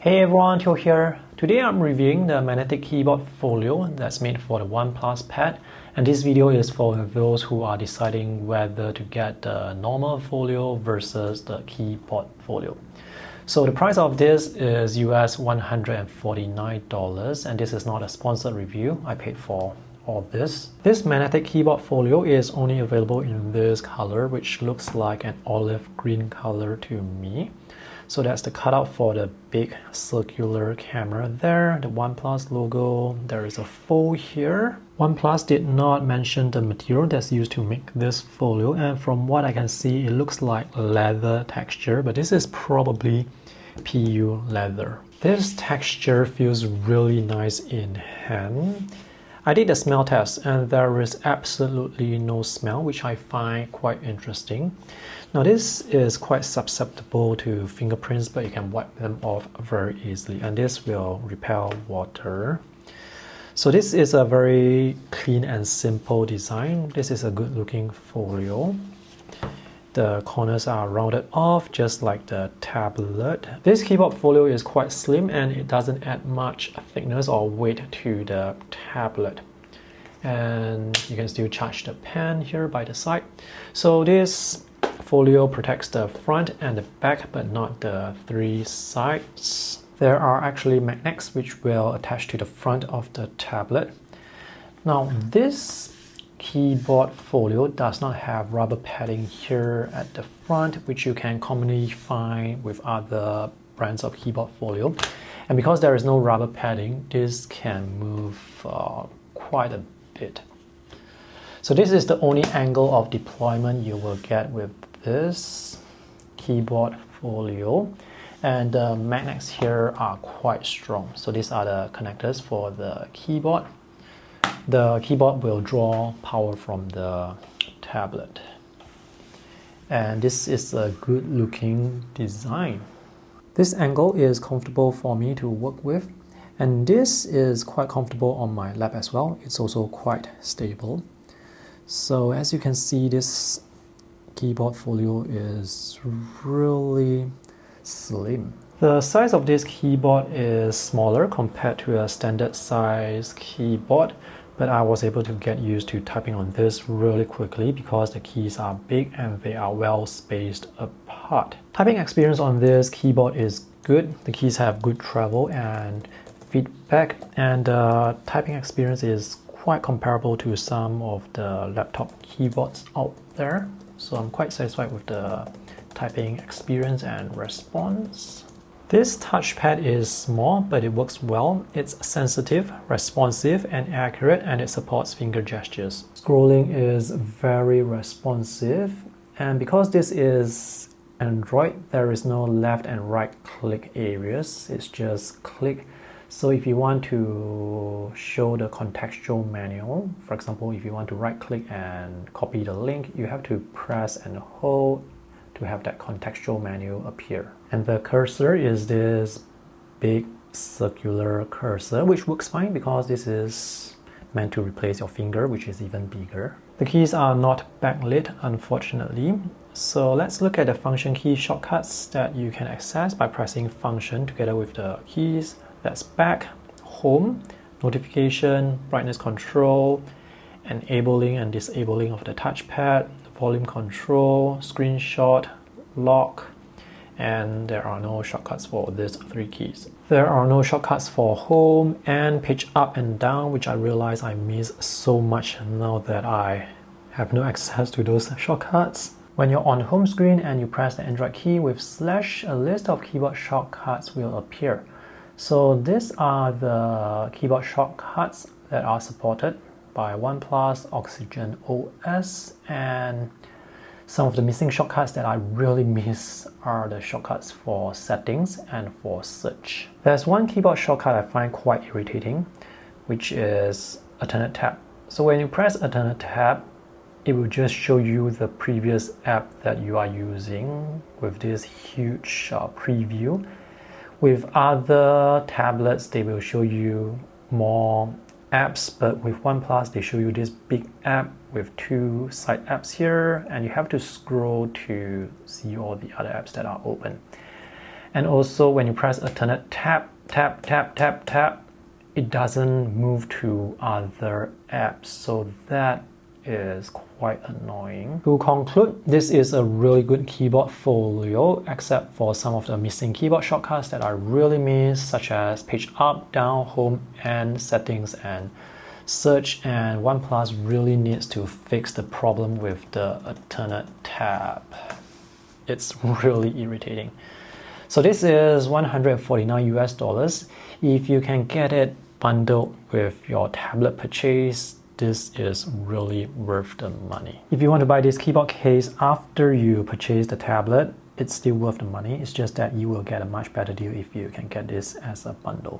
Hey everyone, Theo here. Today I'm reviewing the magnetic keyboard Folio that's made for the OnePlus Pad, and this video is for those who are deciding whether to get the normal Folio versus the keyboard Folio. So the price of this is US $149, and this is not a sponsored review. I paid for all this. This magnetic keyboard Folio is only available in this color, which looks like an olive green color to me. So that's the cutout for the big circular camera there, the OnePlus logo. There is a fold here. OnePlus did not mention the material that's used to make this Folio, and from what I can see, it looks like leather texture, but this is probably PU leather. This texture feels really nice in hand. I did a smell test and there is absolutely no smell, which I find quite interesting. Now this is quite susceptible to fingerprints, but you can wipe them off very easily, and this will repel water. So this is a very clean and simple design. This is a good looking Folio. The corners are rounded off just like the tablet. This keyboard Folio is quite slim and it doesn't add much thickness or weight to the tablet. And you can still charge the pen here by the side. So this Folio protects the front and the back, but not the three sides. There are actually magnets which will attach to the front of the tablet. Now this keyboard Folio does not have rubber padding here at the front, which you can commonly find with other brands of keyboard Folio. And because there is no rubber padding, this can move quite a bit. So this is the only angle of deployment you will get with this keyboard Folio. And the magnets here are quite strong. So these are the connectors for the keyboard. The keyboard will draw power from the tablet. And this is a good looking design. This angle is comfortable for me to work with, and this is quite comfortable on my lap as well. It's also quite stable. So as you can see, this keyboard Folio is really slim. The size of this keyboard is smaller compared to a standard size keyboard, but I was able to get used to typing on this really quickly because the keys are big and they are well spaced apart. Typing experience on this keyboard is good. The keys have good travel and feedback, and typing experience is quite comparable to some of the laptop keyboards out there. So I'm quite satisfied with the typing experience and response. This touchpad is small, but it works well. It's sensitive, responsive, and accurate, and it supports finger gestures. Scrolling is very responsive, and because this is Android, there is no left and right click areas. It's just click. So if you want to show the contextual menu, for example, if you want to right click and copy the link, you have to press and hold to have that contextual menu appear. And the cursor is this big circular cursor, which works fine because this is meant to replace your finger, which is even bigger. The keys are not backlit, unfortunately. So let's look at the function key shortcuts that you can access by pressing function together with the keys. That's back, home, notification, brightness control, enabling and disabling of the touchpad, volume control, screenshot, lock, and there are no shortcuts for these three keys. There are no shortcuts for home and page up and down, which I realize I miss so much now that I have no access to those shortcuts. When you're on home screen and you press the Android key with slash, a list of keyboard shortcuts will appear. So these are the keyboard shortcuts that are supported by OnePlus, Oxygen OS, and some of the missing shortcuts that I really miss are the shortcuts for settings and for search. There's one keyboard shortcut I find quite irritating, which is alternate tab. So when you press alternate tab, it will just show you the previous app that you are using with this huge preview. With other tablets, they will show you more apps, but with OnePlus, they show you this big app with two side apps here, and you have to scroll to see all the other apps that are open. And also when you press alternate tab, tap, tap, tap, tap, it doesn't move to other apps. So that is quite annoying. To conclude, this is a really good keyboard Folio, except for some of the missing keyboard shortcuts that I really miss, such as page up, down, home, and settings, and search. And OnePlus really needs to fix the problem with the alternate tab. It's really irritating. So this is $149 US. If you can get it bundled with your tablet purchase, this is really worth the money. If you want to buy this keyboard case after you purchase the tablet, it's still worth the money. It's just that you will get a much better deal if you can get this as a bundle.